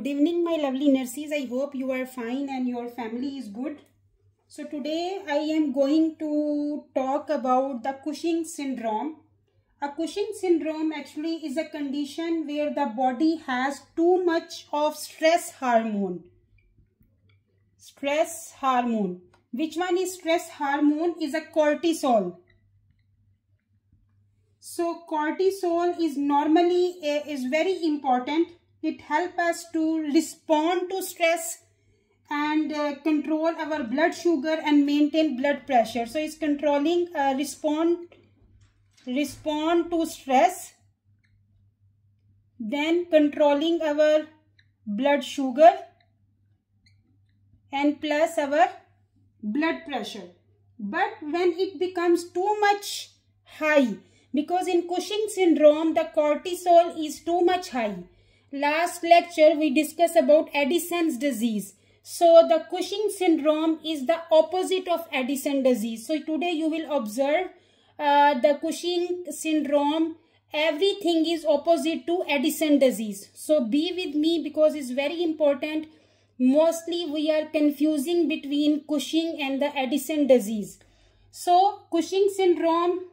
Good evening, my lovely nurses. I hope you are fine and your family is good. So today I am going to talk about the Cushing syndrome. A Cushing syndrome actually is a condition where the body has too much of stress hormone. Stress hormone. Which one is stress hormone? Is a cortisol. So cortisol is normally is very important. It helps us to respond to stress and control our blood sugar and maintain blood pressure. So it's controlling respond to stress, then controlling our blood sugar and plus our blood pressure. But when it becomes too much high, because in Cushing syndrome the cortisol is too much high. Last lecture we discussed about Addison's disease. So the Cushing syndrome is the opposite of Addison disease. So today you will observe the Cushing syndrome, everything is opposite to Addison disease. So be with me because it's very important. Mostly we are confusing between Cushing and the Addison disease. So Cushing syndrome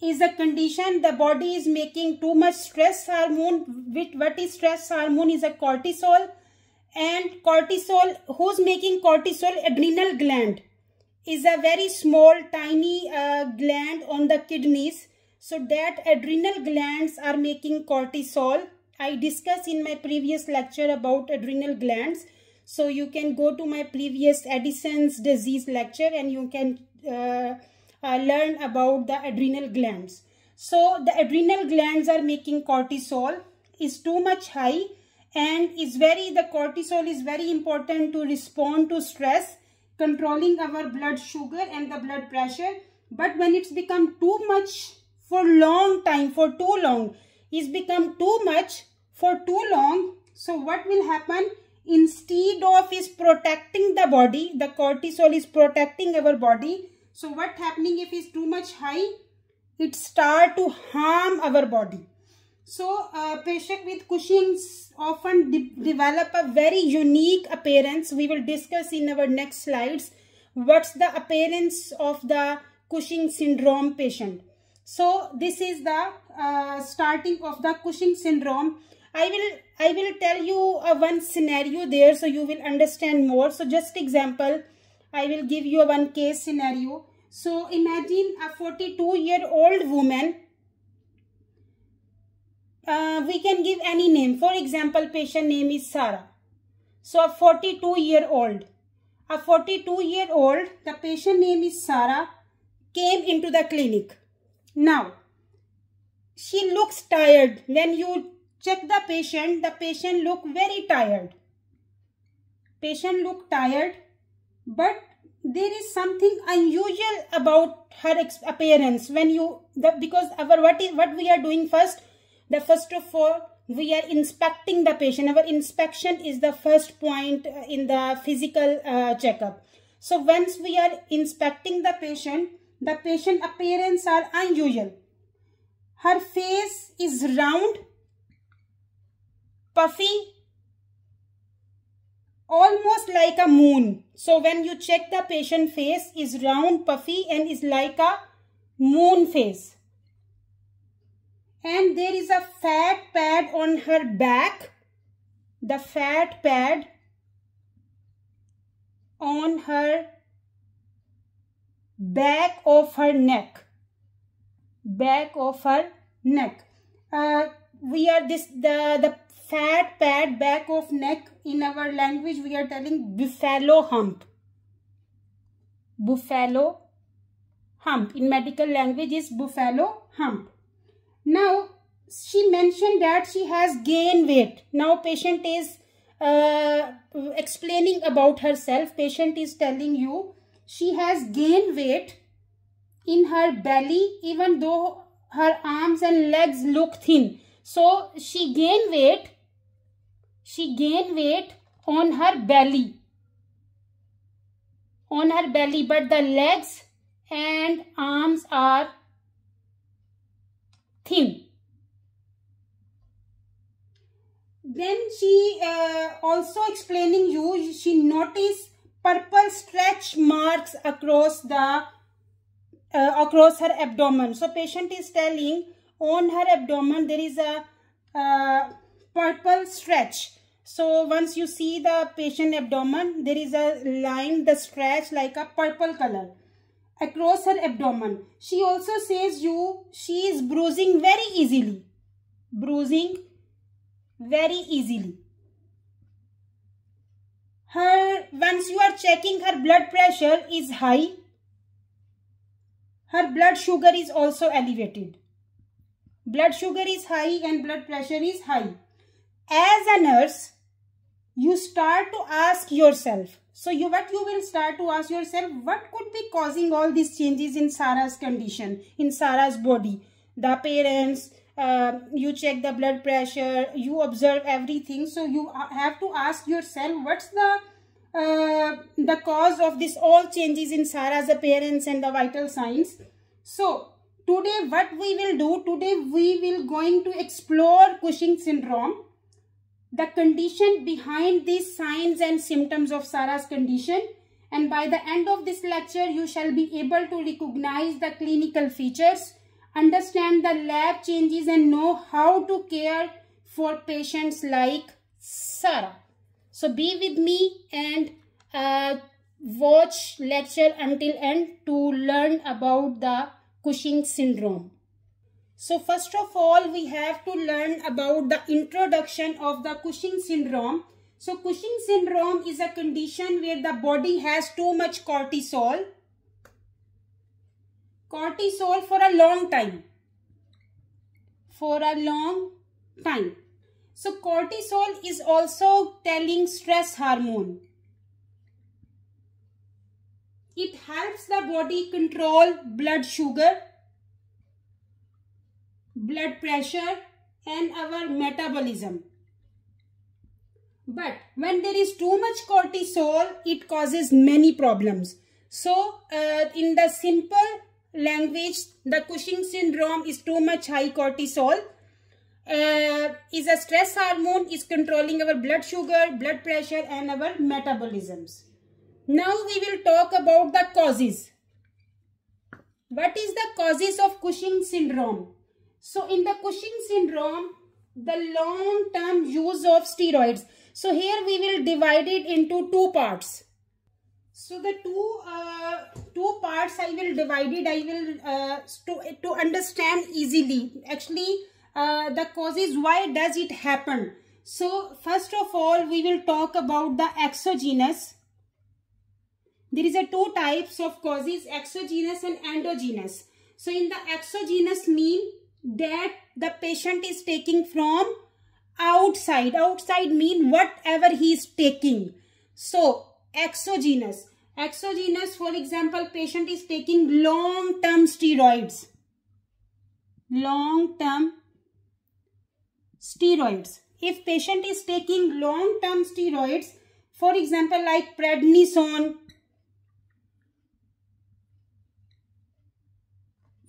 is a condition the body is making too much stress hormone. What is stress hormone? Is a cortisol. And cortisol, who's making cortisol? Adrenal gland is a very small tiny gland on the kidneys. So that adrenal glands are making cortisol. I discussed in my previous lecture about adrenal glands. So you can go to my previous Addison's disease lecture and you can learn about the adrenal glands. So the adrenal glands are making cortisol is too much high, and the cortisol is very important to respond to stress, controlling our blood sugar and the blood pressure. But when it's become too much for long time, for too long, it's become too much for too long. So what will happen? Instead of is protecting the body, the cortisol is protecting our body. So what happening if it's too much high? It start to harm our body. So patient with Cushing's often develop a very unique appearance. We will discuss in our next slides what's the appearance of the Cushing syndrome patient. So this is the starting of the Cushing syndrome. I will tell you one scenario there so you will understand more. So just example, I will give you one case scenario. So imagine a 42-year-old woman. We can give any name. For example, patient name is Sarah. So a 42-year-old. A 42-year-old, the patient name is Sarah, came into the clinic. Now, she looks tired. When you check the patient look very tired. Patient look tired, but there is something unusual about her appearance. Because what we are doing first, first of all, we are inspecting the patient. Our inspection is the first point in the physical checkup. So once we are inspecting the patient appearance are unusual. Her face is round, puffy, almost like a moon. So when you check the patient face is round, puffy and is like a moon face. And there is a fat pad on her back. The fat pad on her back of her neck. Back of her neck. The fat pad back of neck, in our language we are telling buffalo hump. Buffalo hump. In medical language is buffalo hump. Now she mentioned that she has gained weight. Now patient is explaining about herself. Patient is telling you she has gained weight in her belly, even though her arms and legs look thin. So she gained weight. She gained weight on her belly. On her belly, but the legs and arms are thin. Then she also explaining you, she noticed purple stretch marks across the across her abdomen. So patient is telling on her abdomen there is a purple stretch. So once you see the patient abdomen, there is a line, the stretch like a purple color across her abdomen. She also says you, she is bruising very easily. Bruising very easily. Once you are checking, her blood pressure is high. Her blood sugar is also elevated. Blood sugar is high and blood pressure is high. As a nurse, you start to ask yourself. So what you will start to ask yourself, what could be causing all these changes in Sarah's condition, in Sarah's body? The appearance, you check the blood pressure, you observe everything. So you have to ask yourself, what's the cause of this all changes in Sarah's appearance and the vital signs. So today what we will do, today we will going to explore Cushing syndrome, the condition behind these signs and symptoms of Sarah's condition, and by the end of this lecture you shall be able to recognize the clinical features, understand the lab changes and know how to care for patients like Sarah. So be with me and watch lecture until end to learn about the Cushing syndrome. So first of all, we have to learn about the introduction of the Cushing syndrome. So Cushing syndrome is a condition where the body has too much cortisol. Cortisol for a long time. For a long time. So cortisol is also telling stress hormone. It helps the body control blood sugar, blood pressure and our metabolism. But when there is too much cortisol, it causes many problems. So in the simple language, the Cushing syndrome is too much high cortisol. Is a stress hormone, is controlling our blood sugar, blood pressure and our metabolisms. Now we will talk about the causes. What is the causes of Cushing syndrome? So in the Cushing syndrome, the long-term use of steroids. So here we will divide it into two parts. So the two parts I will divide it. I will to understand easily. Actually, the causes, why does it happen? So first of all, we will talk about the exogenous. There is a two types of causes, exogenous and endogenous. So in the exogenous mean that the patient is taking from outside. Outside mean whatever he is taking. So exogenous. Exogenous, for example, patient is taking long-term steroids. Long-term steroids. If patient is taking long-term steroids, for example, like prednisone.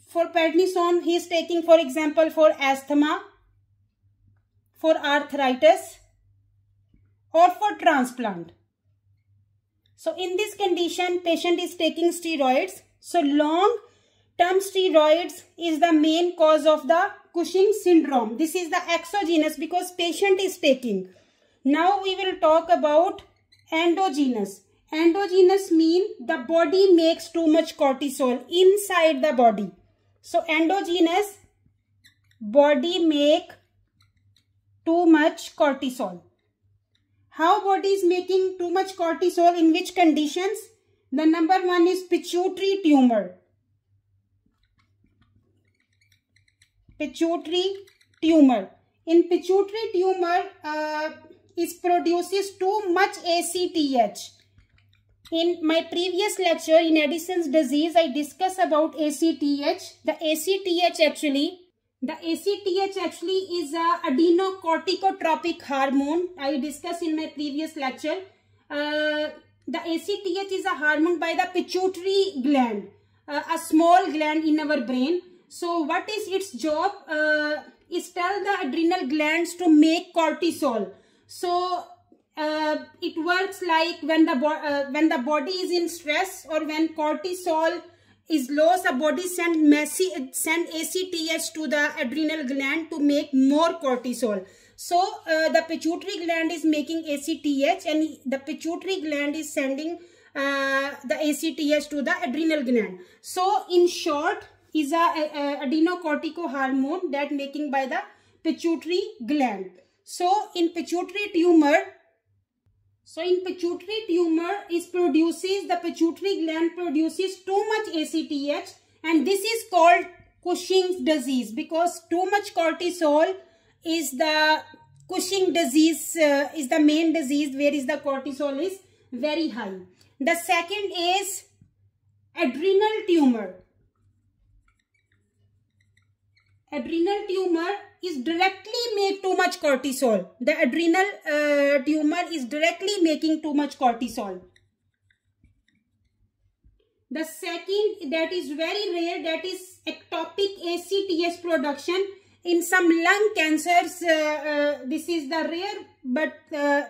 For prednisone, he is taking, for example, for asthma, for arthritis, or for transplant. So in this condition, patient is taking steroids. So long-term steroids is the main cause of the Cushing syndrome. This is the exogenous because patient is taking. Now we will talk about endogenous. Endogenous mean the body makes too much cortisol inside the body. So endogenous, body make too much cortisol. How body is making too much cortisol? In which conditions? The number one is pituitary tumor. Pituitary tumor. In pituitary tumor, it produces too much ACTH. In my previous lecture in Addison's disease, I discussed about ACTH. The ACTH actually is a adenocorticotropic hormone. I discussed in my previous lecture. The ACTH is a hormone by the pituitary gland, a small gland in our brain. So what is its job? is tell the adrenal glands to make cortisol. So it works like when the body is in stress or when cortisol is low, the body send ACTH to the adrenal gland to make more cortisol. So the pituitary gland is making ACTH and the pituitary gland is sending the ACTH to the adrenal gland. So in short is a adrenocortico hormone that making by the pituitary gland. So in pituitary tumor the pituitary gland produces too much ACTH, and this is called Cushing's disease, because too much cortisol is the Cushing disease, is the main disease where is the cortisol is very high. The second is adrenal tumor. Adrenal tumor is directly make too much cortisol. The adrenal tumor is directly making too much cortisol. The second, that is very rare, that is ectopic ACTH production. In some lung cancers, this is the rare but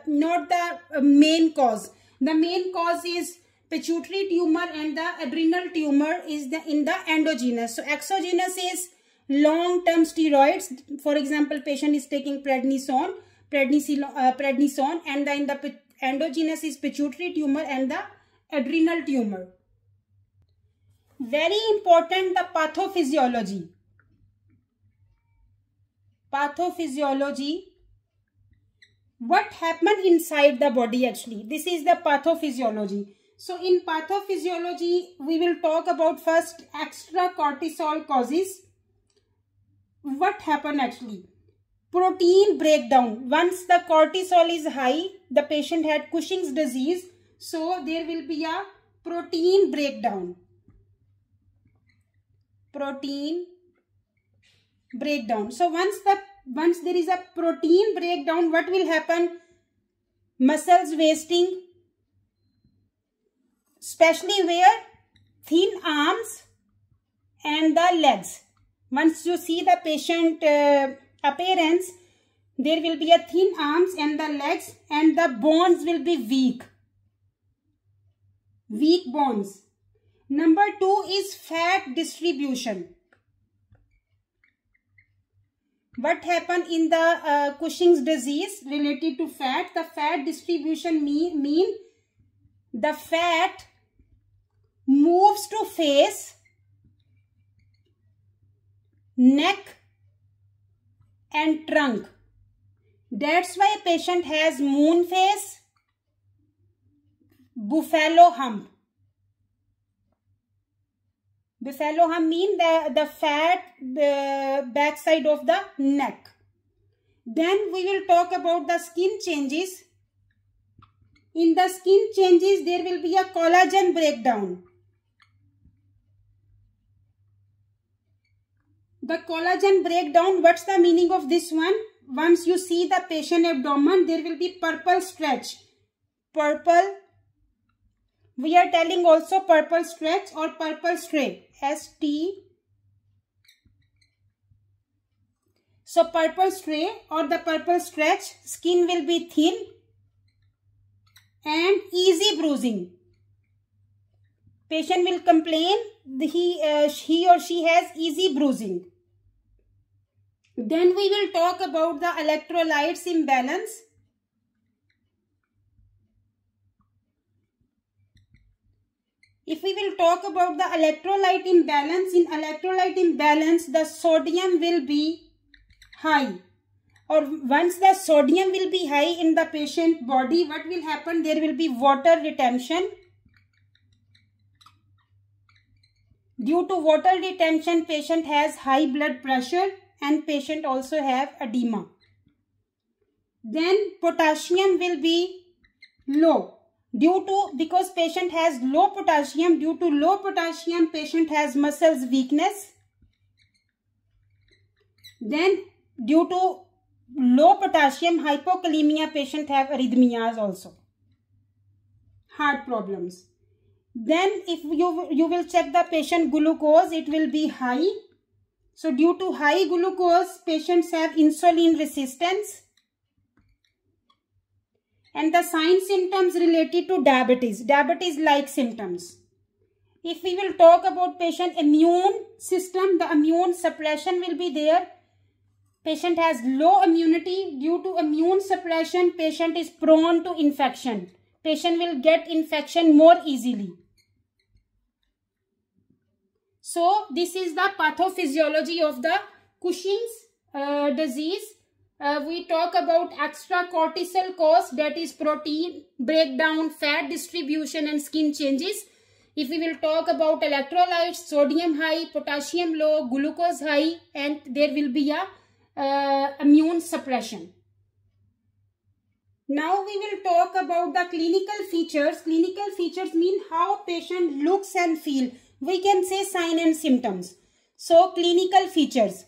not the main cause. The main cause is pituitary tumor and the adrenal tumor is in the endogenous. So exogenous is long-term steroids. For example, patient is taking prednisone, and in the endogenous is pituitary tumor and the adrenal tumor. Very important, the pathophysiology. What happened inside the body actually? This is the pathophysiology. So in pathophysiology, we will talk about first extra cortisol causes. What happened actually? Protein breakdown. Once the cortisol is high, the patient had Cushing's disease, so there will be a protein breakdown. So once there is a protein breakdown, what will happen? Muscles wasting, especially where? Thin arms and the legs. Once you see the patient appearance, there will be a thin arms and the legs, and the bones will be weak. Weak bones. Number 2 is fat distribution. What happened in the Cushing's disease related to fat? The fat distribution mean the fat moves to face, neck and trunk. That's why patient has moon face, buffalo hump. Buffalo hump mean the fat backside of the neck. Then we will talk about the skin changes. In the skin changes, there will be a collagen breakdown. The collagen breakdown, what's the meaning of this one? Once you see the patient abdomen, there will be purple stretch. Purple. We are telling also purple stretch or purple stray. ST. So purple stray or the purple stretch, skin will be thin and easy bruising. Patient will complain he or she has easy bruising. Then we will talk about the electrolytes imbalance. If we will talk about the electrolyte imbalance, in electrolyte imbalance, the sodium will be high. Or once the sodium will be high in the patient body, what will happen? There will be water retention. Due to water retention, patient has high blood pressure and patient also have edema. Then potassium will be low. Because patient has low potassium, due to low potassium, patient has muscles weakness. Then due to low potassium, hypokalemia, patient have arrhythmias also. Heart problems. Then if you will check the patient glucose, it will be high. So due to high glucose, patients have insulin resistance. And the sign symptoms related to diabetes, diabetes-like symptoms. If we will talk about patient immune system, the immune suppression will be there. Patient has low immunity. Due to immune suppression, patient is prone to infection. Patient will get infection more easily. So this is the pathophysiology of the Cushing's disease. We talk about extra cortisol cause, that is protein breakdown, fat distribution and skin changes. If we will talk about electrolytes, sodium high, potassium low, glucose high, and there will be a immune suppression. Now we will talk about the clinical features. Clinical features mean how patient looks and feel. We can say sign and symptoms. So clinical features.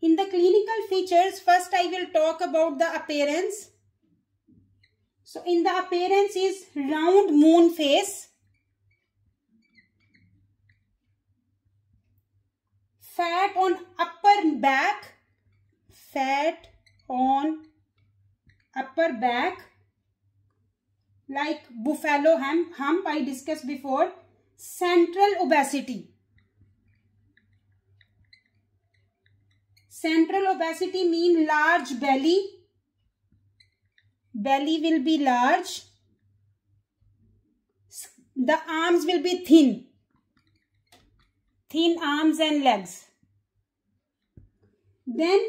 In the clinical features, first I will talk about the appearance. So in the appearance is round moon face, fat on upper back, fat on upper back like buffalo hump I discussed before, central obesity. Central obesity mean large belly. Belly will be large. The arms will be thin. Thin arms and legs. Then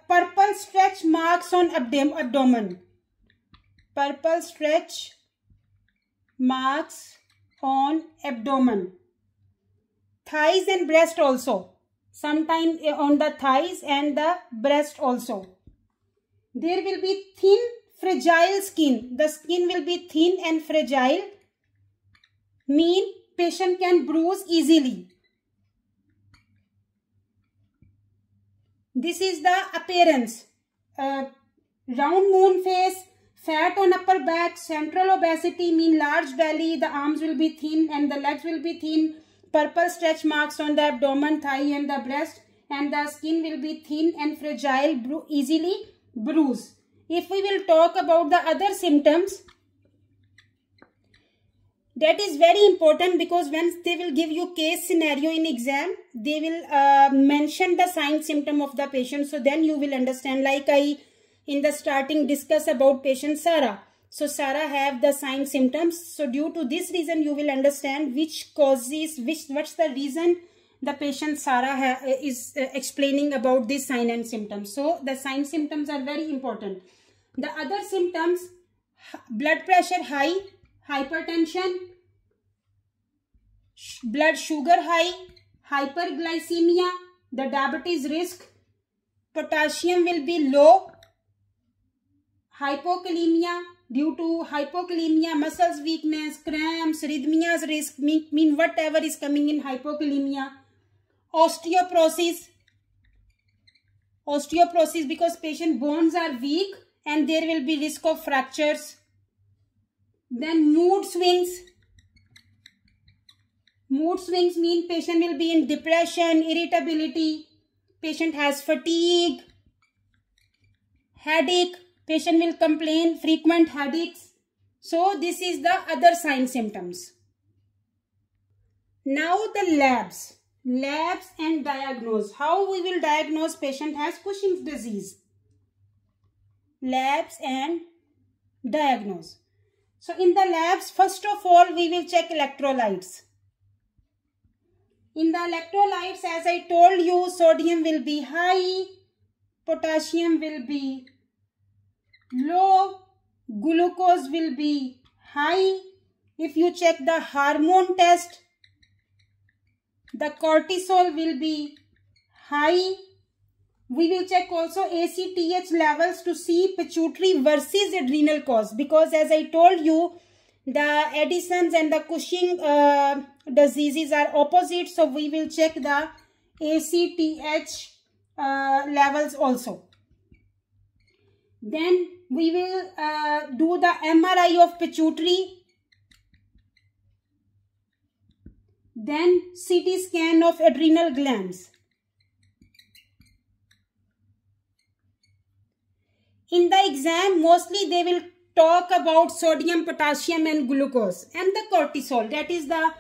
purple stretch marks on abdomen. Purple stretch marks on abdomen. Thighs and breast also. Sometimes on the thighs and the breast also. There will be thin, fragile skin. The skin will be thin and fragile. Mean patient can bruise easily. This is the appearance. Round moon face, fat on upper back, central obesity mean large belly. The arms will be thin and the legs will be thin. Purple stretch marks on the abdomen, thigh and the breast, and the skin will be thin and fragile, easily bruise. If we will talk about the other symptoms, that is very important because when they will give you case scenario in exam, they will mention the sign symptom of the patient. So then you will understand, like I in the starting discuss about patient Sarah. So Sarah have the sign symptoms. So due to this reason, you will understand which causes, what's the reason the patient Sarah is explaining about this sign and symptoms. So the sign symptoms are very important. The other symptoms, blood pressure high, hypertension, blood sugar high, hyperglycemia, the diabetes risk, potassium will be low, hypokalemia. Due to hypokalemia, muscles weakness, cramps, arrhythmias risk, mean whatever is coming in hypokalemia. Osteoporosis because patient bones are weak and there will be risk of fractures. Then mood swings. Mood swings mean patient will be in depression, irritability. Patient has fatigue, headache. Patient will complain frequent headaches. So this is the other sign symptoms. Now the labs and diagnose. How we will diagnose patient has Cushing's disease. Labs and diagnose. So in the labs, first of all, we will check electrolytes. In the electrolytes, as I told you, sodium will be high, potassium will be low, glucose will be high. If you check the hormone test, the cortisol will be high. We will check also ACTH levels to see pituitary versus adrenal cause, because as I told you, the Addison's and the Cushing diseases are opposite. So we will check the ACTH levels also. Then we will do the MRI of pituitary. Then CT scan of adrenal glands. In the exam, mostly they will talk about sodium, potassium and glucose and the cortisol. That is the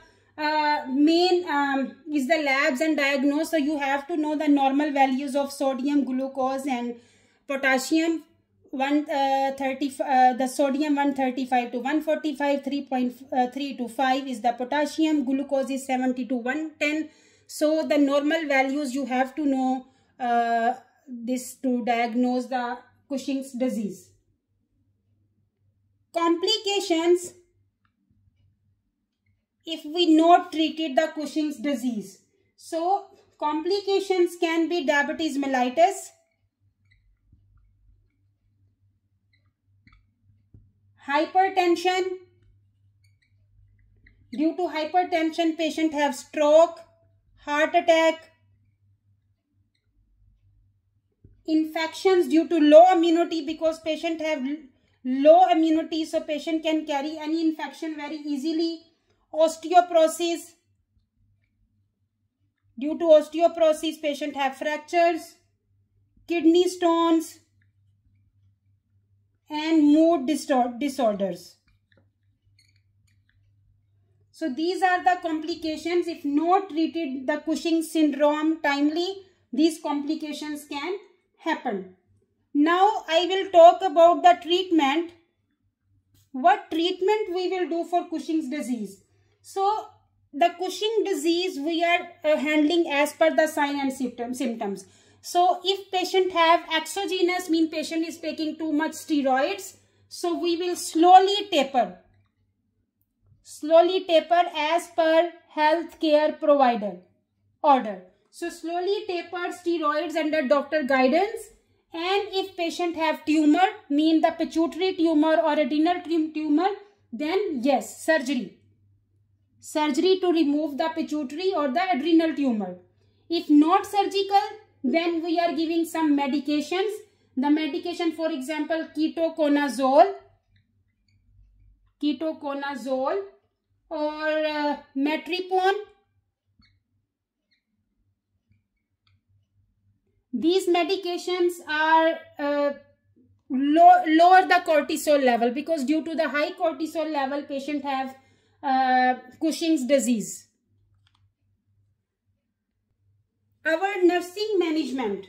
main is the labs and diagnose. So you have to know the normal values of sodium, glucose and potassium. The sodium 135 to 145, 3.3 to 5 is the potassium, glucose is 70 to 110. So the normal values you have to know this to diagnose the Cushing's disease. Complications if we not treated the Cushing's disease. So complications can be diabetes mellitus, hypertension. Due to hypertension, patient have stroke, heart attack, infections due to low immunity, because patient have low immunity, so patient can carry any infection very easily. Osteoporosis. Due to osteoporosis, patient have fractures, kidney stones and mood disorders. So these are the complications. If not treated the Cushing's syndrome timely, these complications can happen. Now I will talk about the treatment. What treatment we will do for Cushing's disease? So the Cushing disease we are handling as per the sign and symptoms. So if patient have exogenous, mean patient is taking too much steroids, so we will slowly taper as per healthcare provider order. So slowly taper steroids under doctor guidance. And if patient have tumor, mean the pituitary tumor or adrenal tumor, then yes, surgery to remove the pituitary or the adrenal tumor. If not surgical, then we are giving some medications. The medication, for example, ketoconazole or metropone. These medications are lower the cortisol level, because due to the high cortisol level, patient have Cushing's disease. Our nursing management.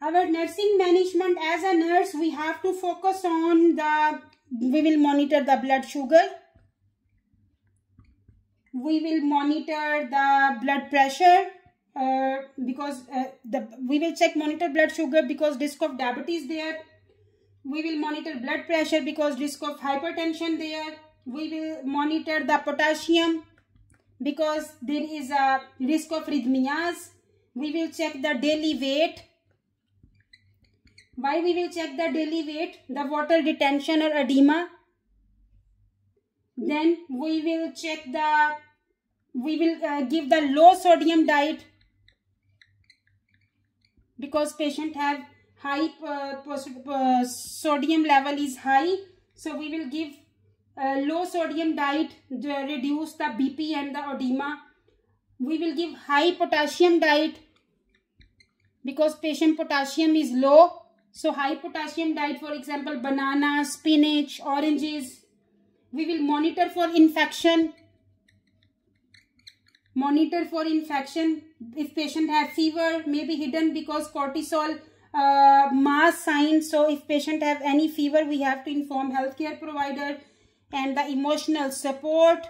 As a nurse, we have to focus on we will monitor the blood sugar. We will monitor the blood pressure because we will monitor blood sugar because risk of diabetes there. We will monitor blood pressure because risk of hypertension there. We will monitor the potassium because there is a risk of arrhythmias. We will check the daily weight. Why we will check the daily weight? The water retention or edema. Then we will check give the low sodium diet because patient have high sodium level is high. So we will give low sodium diet to reduce the BP and the edema. We will give high potassium diet because patient potassium is low. So high potassium diet, for example, banana, spinach, oranges. We will monitor for infection. If patient have fever, may be hidden because cortisol mass sign. So if patient have any fever, we have to inform healthcare provider. And the emotional support,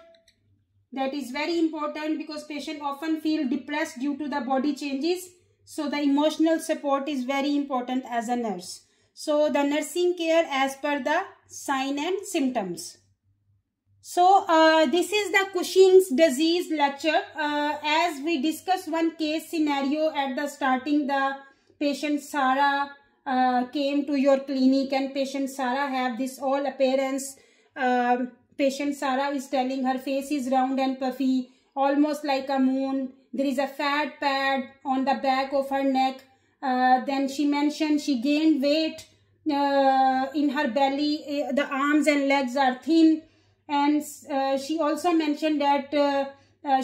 that is very important because patient often feel depressed due to the body changes. So the emotional support is very important as a nurse. So the nursing care as per the sign and symptoms. So this is the Cushing's disease lecture. As we discussed one case scenario at the starting, the patient Sarah came to your clinic and patient Sarah have this all appearance. Patient Sarah is telling her face is round and puffy, almost like a moon. There is a fat pad on the back of her neck. Then she mentioned she gained weight in her belly, the arms and legs are thin, and she also mentioned that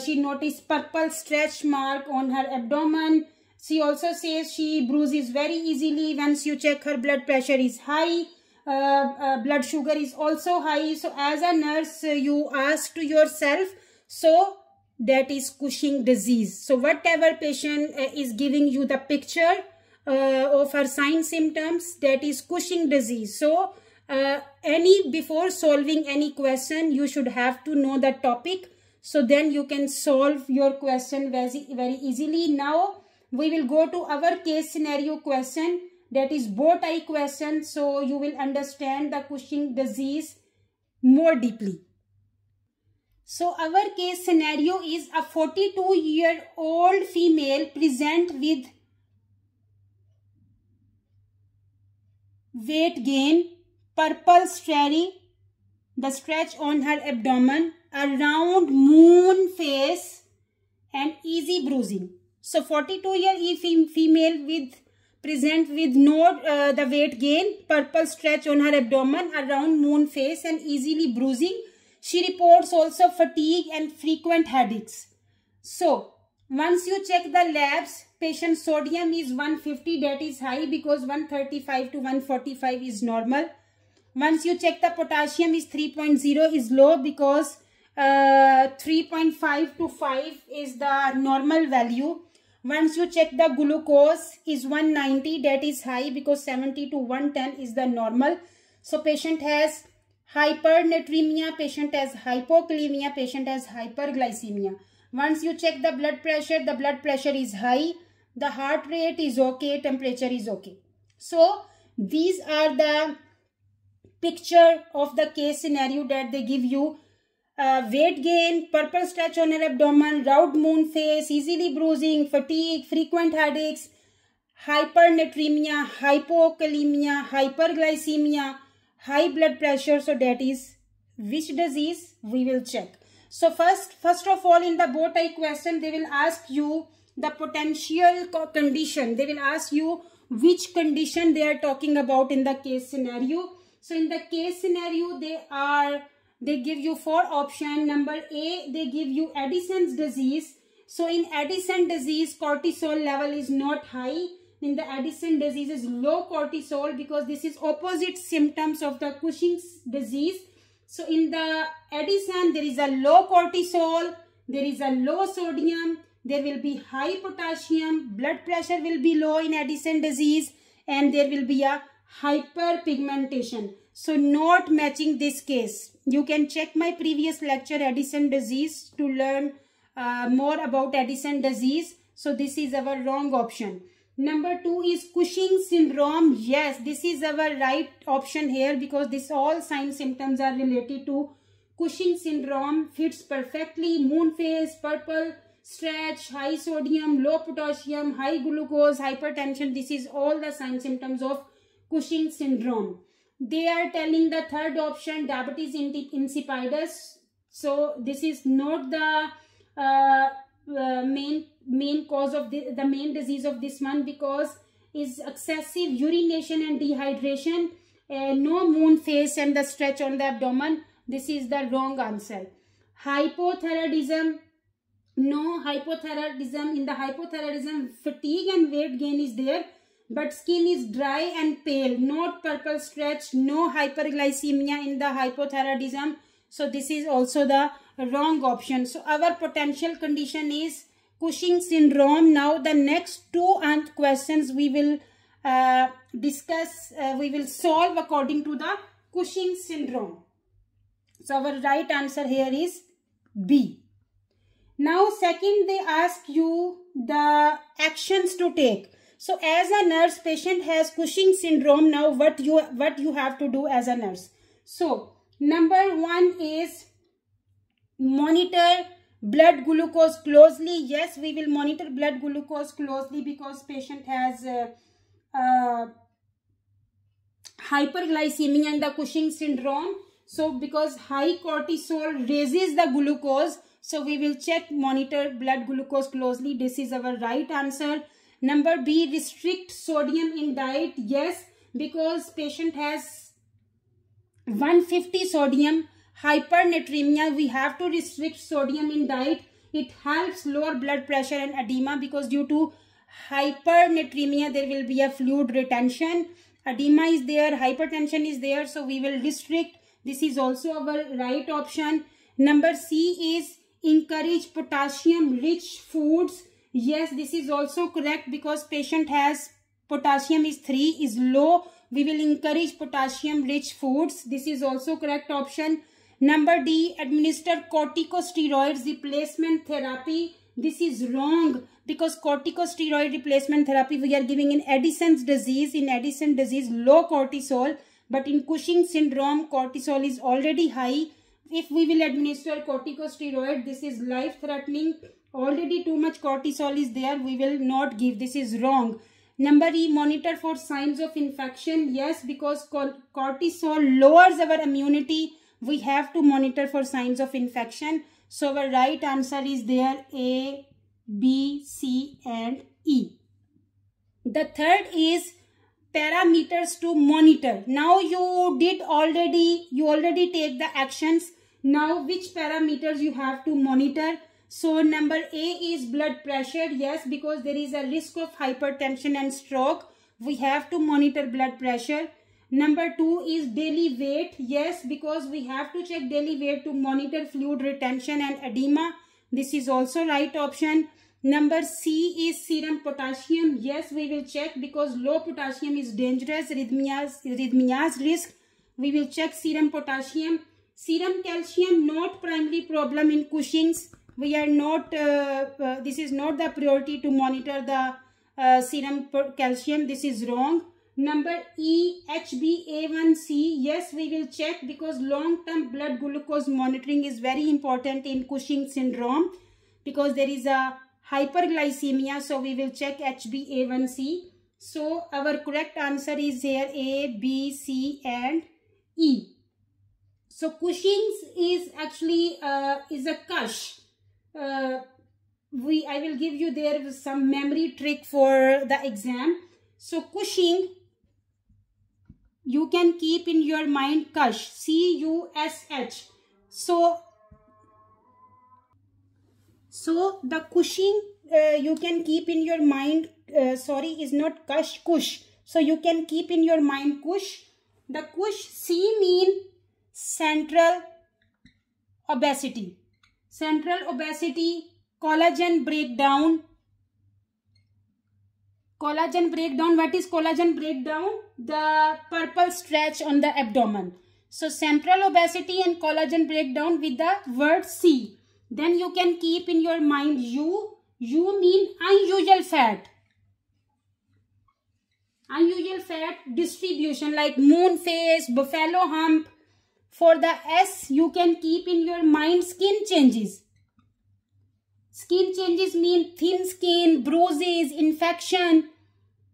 she noticed purple stretch mark on her abdomen. She also says she bruises very easily. Once you check, her blood pressure is high, blood sugar is also high. So as a nurse, you ask to yourself, so that is Cushing disease. So whatever patient is giving you the picture of her sign symptoms, that is Cushing disease. So before solving any question, you should have to know the topic, so then you can solve your question very easily. Now we will go to our case scenario question, that is bow tie question, so you will understand the Cushing disease more deeply. So our case scenario is a 42-year-old female present with weight gain, purple the stretch on her abdomen, a round moon face and easy bruising. So 42-year-old female present with the weight gain, purple stretch on her abdomen, a round moon face and easily bruising. She reports also fatigue and frequent headaches. So once you check the labs, patient sodium is 150, that is high because 135 to 145 is normal. Once you check the potassium is 3.0 is low because 3.5 to 5 is the normal value. Once you check the glucose is 190, that is high because 70 to 110 is the normal. So patient has hypernatremia, patient has hypokalemia, patient has hyperglycemia. Once you check the blood pressure is high, the heart rate is okay, temperature is okay. So these are the picture of the case scenario that they give you. Weight gain, purple stretch on her abdomen, round moon face, easily bruising, fatigue, frequent headaches, hypernatremia, hypokalemia, hyperglycemia, high blood pressure. So that is which disease? We will check. So first of all, in the bow tie question, they will ask you the potential condition. They will ask you which condition they are talking about in the case scenario. So in the case scenario, they give you 4 options. Number A, they give you Addison's disease. So in Addison disease, cortisol level is not high. In the Addison disease is low cortisol because this is opposite symptoms of the Cushing's disease. So in the Addison, there is a low cortisol, there is a low sodium, there will be high potassium, blood pressure will be low in Addison disease, and there will be a hyperpigmentation. So not matching this case. You can check my previous lecture Addison disease to learn more about Addison disease. So this is our wrong option. Number 2 is Cushing syndrome. Yes, this is our right option here because this all sign symptoms are related to Cushing syndrome. Fits perfectly. Moon face, purple stretch, high sodium, low potassium, high glucose, hypertension. This is all the sign symptoms of Cushing syndrome. They are telling the third option, diabetes insipidus. So this is not the main cause of the main disease of this one because is excessive urination and dehydration. No moon face and the stretch on the abdomen. This is the wrong answer. Hypothyroidism. No hypothyroidism. In the hypothyroidism, fatigue and weight gain is there, but skin is dry and pale. Not purple stretch. No hyperglycemia in the hypothyroidism. So this is also the wrong option. So our potential condition is Cushing syndrome. Now the next 2 questions we will discuss. We will solve according to the Cushing syndrome. So our right answer here is B. Now second, they ask you the actions to take. So as a nurse, patient has Cushing syndrome. Now what you have to do as a nurse? So number 1 is monitor blood glucose closely. Yes, we will monitor blood glucose closely because patient has hyperglycemia and the Cushing syndrome. So because high cortisol raises the glucose, so we will monitor blood glucose closely. This is our right answer. Number B, restrict sodium in diet. Yes, because patient has 150 sodium, hypernatremia. We have to restrict sodium in diet. It helps lower blood pressure and edema, because due to hypernatremia there will be a fluid retention. Edema is there, hypertension is there, so we will restrict. This is also our right option. Number C is encourage potassium rich foods. Yes, this is also correct, because patient has potassium is 3, is low. We will encourage potassium rich foods. This is also correct option. Number D, administer corticosteroids replacement therapy. This is wrong, because corticosteroid replacement therapy we are giving in Addison's disease. In Addison's disease, low cortisol, but in Cushing syndrome, cortisol is already high. If we will administer corticosteroid, this is life-threatening. Already too much cortisol is there, we will not give. This is wrong. Number E, monitor for signs of infection. Yes, because cortisol lowers our immunity. We have to monitor for signs of infection. So our right answer is there, A, B, C and E. The third is parameters to monitor. Now you already take the actions. Now which parameters you have to monitor? So number A is blood pressure. Yes, because there is a risk of hypertension and stroke. We have to monitor blood pressure. Number 2 is daily weight. Yes, because we have to check daily weight to monitor fluid retention and edema. This is also right option. Number C is serum potassium. Yes, we will check, because low potassium is dangerous. Arrhythmias risk. We will check serum potassium. Serum calcium, not primary problem in Cushing's. We are not, this is not the priority to monitor the serum calcium. This is wrong. Number E, HbA1c. Yes, we will check, because long-term blood glucose monitoring is very important in Cushing syndrome, because there is a hyperglycemia. So we will check HbA1c. So our correct answer is here A, B, C and E. So Cushing's is actually is a Cush. I will give you there some memory trick for the exam. So Cushing, you can keep in your mind Cush, C-U-S-H. So the Cushing you can keep in your mind, is not Cush, Cush. So you can keep in your mind Cush. The Cush, C mean central obesity. Central obesity, collagen breakdown. Collagen breakdown, what is collagen breakdown? The purple stretch on the abdomen. So central obesity and collagen breakdown with the word C. Then you can keep in your mind U. U mean unusual fat. Unusual fat distribution, like moon face, buffalo hump. For the S, you can keep in your mind skin changes. Skin changes mean thin skin, bruises, infection.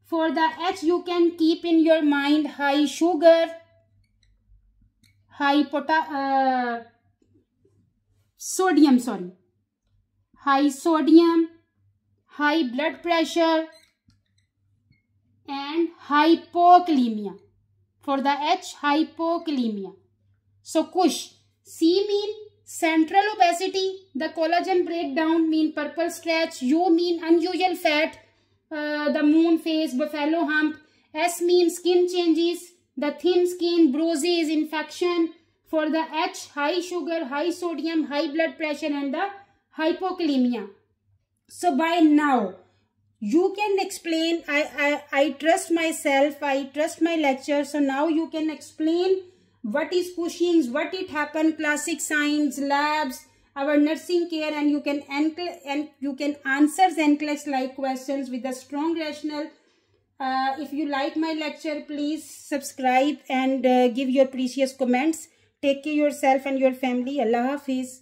For the H, you can keep in your mind high sugar, high sodium, high sodium, high blood pressure and hypokalemia. For the H, hypokalemia. So Cush, C mean central obesity, the collagen breakdown mean purple stretch, U mean unusual fat, the moon face, buffalo hump, S mean skin changes, the thin skin, bruises, infection. For the H, high sugar, high sodium, high blood pressure and the hypokalemia. So by now, you can explain, I trust myself, I trust my lecture. So now you can explain what is Cushing's, what it happened, classic signs, labs, our nursing care, and you can answer NCLEX like questions with a strong rationale. If you like my lecture, please subscribe and give your precious comments. Take care of yourself and your family. Allah Hafiz.